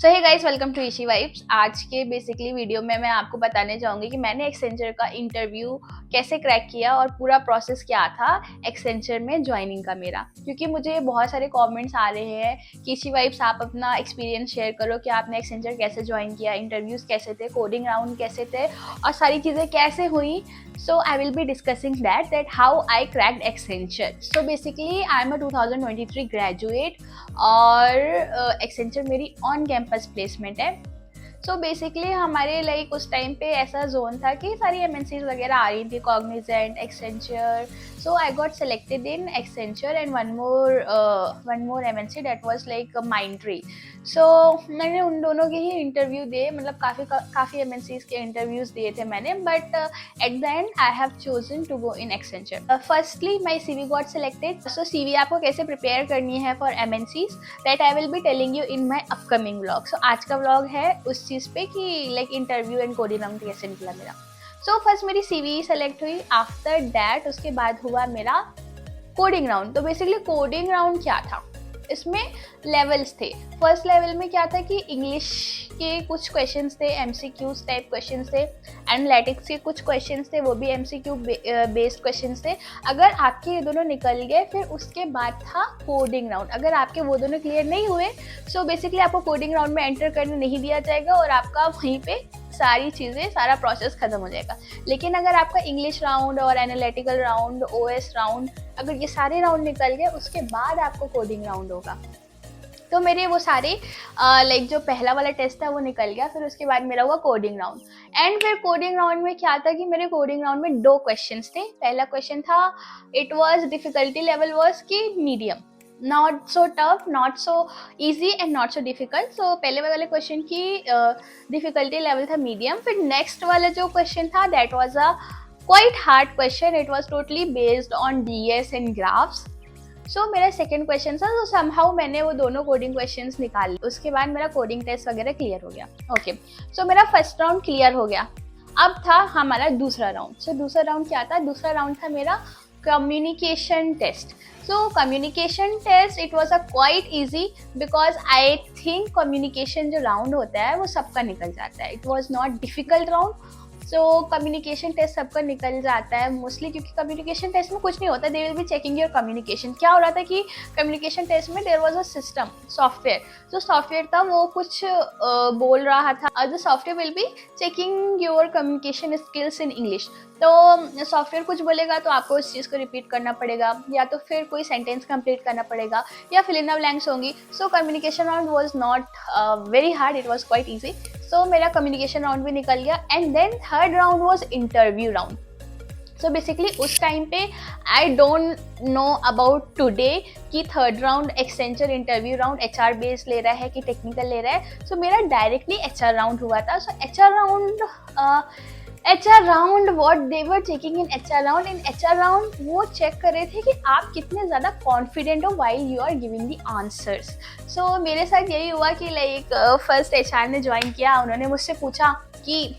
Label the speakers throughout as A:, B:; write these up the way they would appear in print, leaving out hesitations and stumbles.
A: So hey guys, welcome to Ishi Vibes. आज के basically video में मैं आपको बताने जाऊंगी कि मैंने एक्सेंचर का इंटरव्यू कैसे क्रैक किया और पूरा प्रोसेस क्या था एक्सेंचर में ज्वाइनिंग का मेरा। क्योंकि मुझे बहुत सारे कमेंट्स आ रहे हैं कि इशी वाइब्स आप अपना एक्सपीरियंस शेयर करो कि आपने एक्सेंचर कैसे ज्वाइन किया, इंटरव्यूज कैसे थे, कोडिंग राउंड कैसे थे और सारी चीज़ें कैसे हुई। So I will be discussing that how I cracked Accenture. So basically I am a 2023 graduate और Accenture मेरी ऑन कैंपस प्लेसमेंट है। सो बेसिकली हमारे लाइक उस टाइम पे ऐसा जोन था कि सारी एमएनसीज वगैरह आ रही थी, Cognizant, Accenture. So I got selected in Accenture and one more MNC that was like Mindtree. So मैंने उन दोनों के ही इंटरव्यू दिए, मतलब काफ़ी एमएनसीज के इंटरव्यूज दिए थे मैंने, but at the end I have chosen to go in Accenture. Firstly my CV got selected. So CV आपको कैसे प्रिपेयर करनी है for MNCs, that I will be telling you in my upcoming vlog. So आज का vlog है उस चीज़ पे कि like interview and coding round कैसे निकला मेरा। सो फर्स्ट मेरी CV सेलेक्ट हुई। आफ्टर दैट उसके बाद हुआ मेरा कोडिंग राउंड। तो बेसिकली कोडिंग राउंड क्या था, इसमें लेवल्स थे। फर्स्ट लेवल में क्या था कि इंग्लिश के कुछ क्वेश्चंस थे, MCQs टाइप क्वेश्चंस थे। एनालिटिक्स के कुछ क्वेश्चंस थे, वो भी MCQ बेस्ड क्वेश्चंस थे। अगर आपके ये दोनों निकल गए फिर उसके बाद था कोडिंग राउंड। अगर आपके वो दोनों क्लियर नहीं हुए सो बेसिकली आपको कोडिंग राउंड में एंटर करने नहीं दिया जाएगा और आपका वहीं पे सारी चीज़ें, सारा प्रोसेस खत्म हो जाएगा। लेकिन अगर आपका इंग्लिश राउंड और एनालिटिकल राउंड, OS राउंड, अगर ये सारे राउंड निकल गए उसके बाद आपको कोडिंग राउंड होगा। तो मेरे वो सारे लाइक जो पहला वाला टेस्ट था वो निकल गया, फिर उसके बाद मेरा हुआ कोडिंग राउंड। एंड फिर कोडिंग राउंड में क्या था कि मेरे कोडिंग राउंड में 2 क्वेश्चंस थे। पहला क्वेश्चन था, it was difficulty level was की medium, not so tough, not so easy and not so difficult. So पहले वाले क्वेश्चन की डिफिकल्टी लेवल था मीडियम। फिर नेक्स्ट वाला जो क्वेश्चन था that was a quite hard question, it was totally based on DS and graphs. So मेरा second question था, तो समहाउ मैंने वो दोनों कोडिंग क्वेश्चंस निकाल लिए। उसके बाद मेरा कोडिंग टेस्ट वगैरह क्लियर हो गया। ओके, सो मेरा फर्स्ट राउंड क्लियर हो गया। अब था हमारा दूसरा राउंड। सो दूसरा राउंड क्या था? दूसरा राउंड था मेरा communication test. So communication test it was a quite easy because I think communication जो राउंड होता है वो सबका निकल जाता है। It was not difficult round. So communication test सबका निकल जाता है मोस्टली, क्योंकि कम्युनिकेशन टेस्ट में कुछ नहीं होता, they will be checking your communication. क्या हो रहा था कि कम्युनिकेशन टेस्ट में there was a system, software. जो सॉफ्टवेयर था वो कुछ बोल रहा था, the software will be checking your communication skills in English. तो सॉफ्टवेयर कुछ बोलेगा तो आपको उस चीज़ को रिपीट करना पड़ेगा, या तो फिर कोई सेंटेंस कंप्लीट करना पड़ेगा, या फिल इन द ब्लैंक्स होंगी। So communication round was not very hard, it was quite easy. So मेरा कम्युनिकेशन राउंड भी निकल गया। And then third round was interview round. So basically उस टाइम पे I don't know about today कि third round Accenture interview round HR based ले रहा है कि टेक्निकल ले रहा है। सो मेरा डायरेक्टली HR राउंड हुआ था। So HR round what they were checking in HR round, वो चेक कर रहे थे कि आप कितने ज़्यादा कॉन्फिडेंट हो while you are giving the answers. So मेरे साथ यही हुआ कि लाइक फर्स्ट HR ने ज्वाइन किया, उन्होंने मुझसे पूछा कि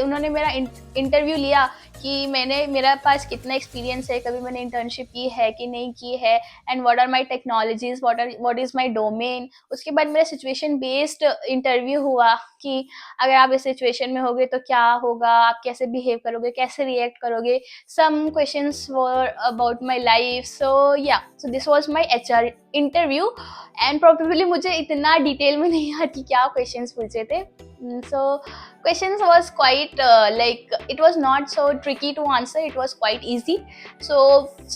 A: उन्होंने मेरा इंटरव्यू लिया कि मेरा पास कितना एक्सपीरियंस है, कभी मैंने इंटर्नशिप की है कि नहीं की है, and what are my technologies, what is my domain. उसके बाद मेरा सिचुएशन बेस्ड इंटरव्यू हुआ कि अगर आप इस सिचुएशन में होगे तो क्या होगा, आप कैसे बिहेव करोगे, कैसे रिएक्ट करोगे। Some questions were about my life. So this was my HR interview. And probably मुझे इतना डिटेल में नहीं आती क्या क्वेश्चंस पूछे थे। So questions was quite like it was not so tricky to answer, it was quite easy. So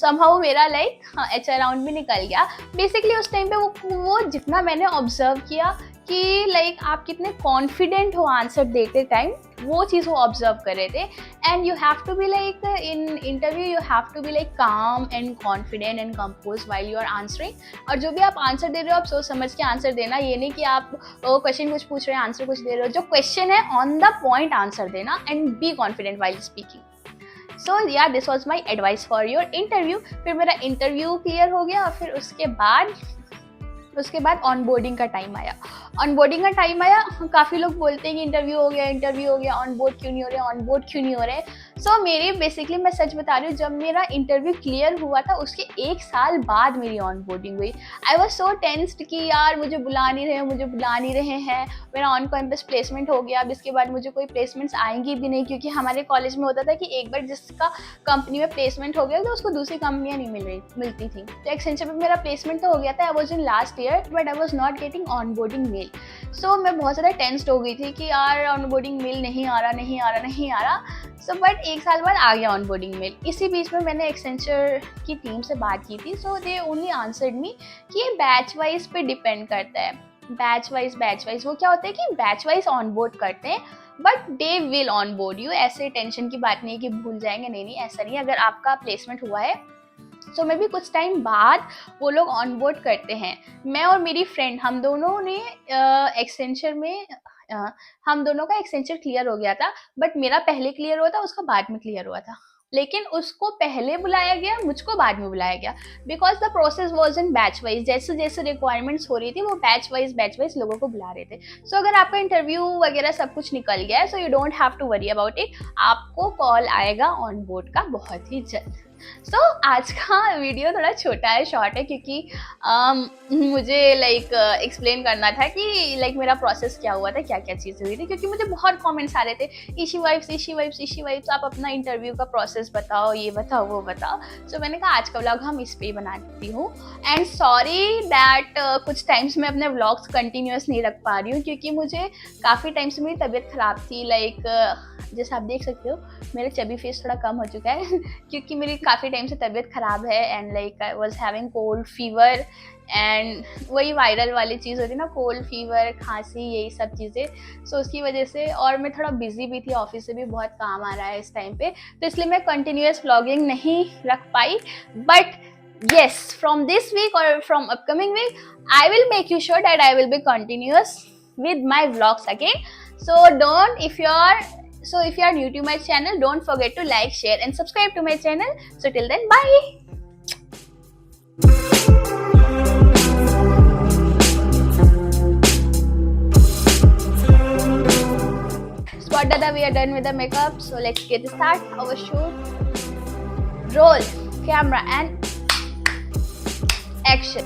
A: somehow मेरा like HR round भी निकल गया। बेसिकली उस टाइम पे वो जितना मैंने ऑब्जर्व किया कि लाइक आप कितने कॉन्फिडेंट हो आंसर देते टाइम, वो चीज़ वो ऑब्जर्व कर रहे थे। And you have to be like in interview, you have to be like calm and confident and compose while you are answering. और जो भी आप आंसर दे रहे हो आप सोच समझ के आंसर देना, ये नहीं कि आप क्वेश्चन कुछ पूछ रहे हैं आंसर कुछ दे रहे हो। जो क्वेश्चन है ऑन द पॉइंट आंसर देना and be confident while speaking. So yeah this was my advice for your interview. फिर मेरा इंटरव्यू क्लियर हो गया और फिर उसके बाद ऑनबोर्डिंग का टाइम आया। काफ़ी लोग बोलते हैं कि इंटरव्यू हो गया, ऑनबोर्ड क्यों नहीं हो रहे। सो मेरी बेसिकली मैं सच बता रही हूँ, जब मेरा इंटरव्यू क्लियर हुआ था उसके 1 साल बाद मेरी ऑन बोर्डिंग हुई। आई वॉज सो टेंस्ड कि यार मुझे बुला नहीं रहे हैं। मेरा ऑन कैंपस प्लेसमेंट हो गया, अब इसके बाद मुझे कोई प्लेसमेंट्स आएंगी भी नहीं, क्योंकि हमारे कॉलेज में होता था कि एक बार जिसका कंपनी में प्लेसमेंट हो गया तो उसको दूसरी कंपनियाँ नहीं मिलती थी। तो एक्सेंचर में मेरा प्लेसमेंट तो हो गया था, I was in last year, but I was not getting on boarding mail. So मैं बहुत ज़्यादा टेंस्ड हो गई थी कि यार ऑन बोर्डिंग मेल नहीं आ रहा। सो बट 1 साल बाद आ गया ऑन बोर्डिंग मेल। इसी बीच में मैंने एक्सेंचर की टीम से बात की थी। सो दे ओनली आंसर्ड मी कि ये बैच वाइज पे डिपेंड करता है। बैच वाइज वो क्या होता है कि बैच वाइज ऑन बोर्ड करते हैं, but they will on board you. ऐसे टेंशन की बात नहीं है कि भूल जाएंगे, नहीं ऐसा नहीं है। अगर आपका प्लेसमेंट हुआ है सो मे भी कुछ टाइम बाद वो लोग ऑन बोर्ड करते हैं। मैं और मेरी फ्रेंड, हम दोनों ने एक्सेंचर में हम दोनों का एक्सेंचर क्लियर हो गया था, बट मेरा पहले क्लियर हुआ था, उसका बाद में क्लियर हुआ था। लेकिन उसको पहले बुलाया गया, मुझको बाद में बुलाया गया, because the process was in batch wise. जैसे जैसे रिक्वायरमेंट्स हो रही थी वो बैच वाइज लोगों को बुला रहे थे। सो अगर आपका इंटरव्यू वगैरह सब कुछ निकल गया है, so you don't have to worry about it. आपको कॉल आएगा ऑन बोर्ड का बहुत ही जल्द। सो आज का वीडियो थोड़ा छोटा है, शॉर्ट है, क्योंकि मुझे एक्सप्लेन करना था कि मेरा प्रोसेस क्या हुआ था, क्या क्या चीज़ें हुई थी, क्योंकि मुझे बहुत कमेंट्स आ रहे थे, ईशी वाइब्स, आप अपना इंटरव्यू का प्रोसेस बताओ, ये बताओ वो बताओ। सो मैंने कहा आज का व्लॉग हम इस पे ही बनाती हूँ। एंड सॉरी दैट कुछ टाइम्स मैं अपने व्लॉग्स कंटिन्यूस नहीं रख पा रही हूँ, क्योंकि मुझे काफ़ी टाइम से मेरी तबीयत ख़राब थी। जैसे आप देख सकते हो मेरा चबी फेस थोड़ा कम हो चुका है क्योंकि मेरी काफ़ी टाइम से तबीयत ख़राब है। And I was having cold fever, and वही वायरल वाली चीज़ होती है ना, कोल्ड फीवर, खांसी, यही सब चीज़ें। सो उसकी वजह से, और मैं थोड़ा बिजी भी थी, ऑफिस से भी बहुत काम आ रहा है इस टाइम पे, तो इसलिए मैं कंटिन्यूस व्लॉगिंग नहीं रख पाई। But yes, from this week or from upcoming week, I will make you sure that I will be continuous with my vlogs again. So if you are new to my channel, don't forget to like, share and subscribe to my channel. So till then, bye. Spot Dada, we are done with the makeup. So let's get start our shoot. Roll camera and action.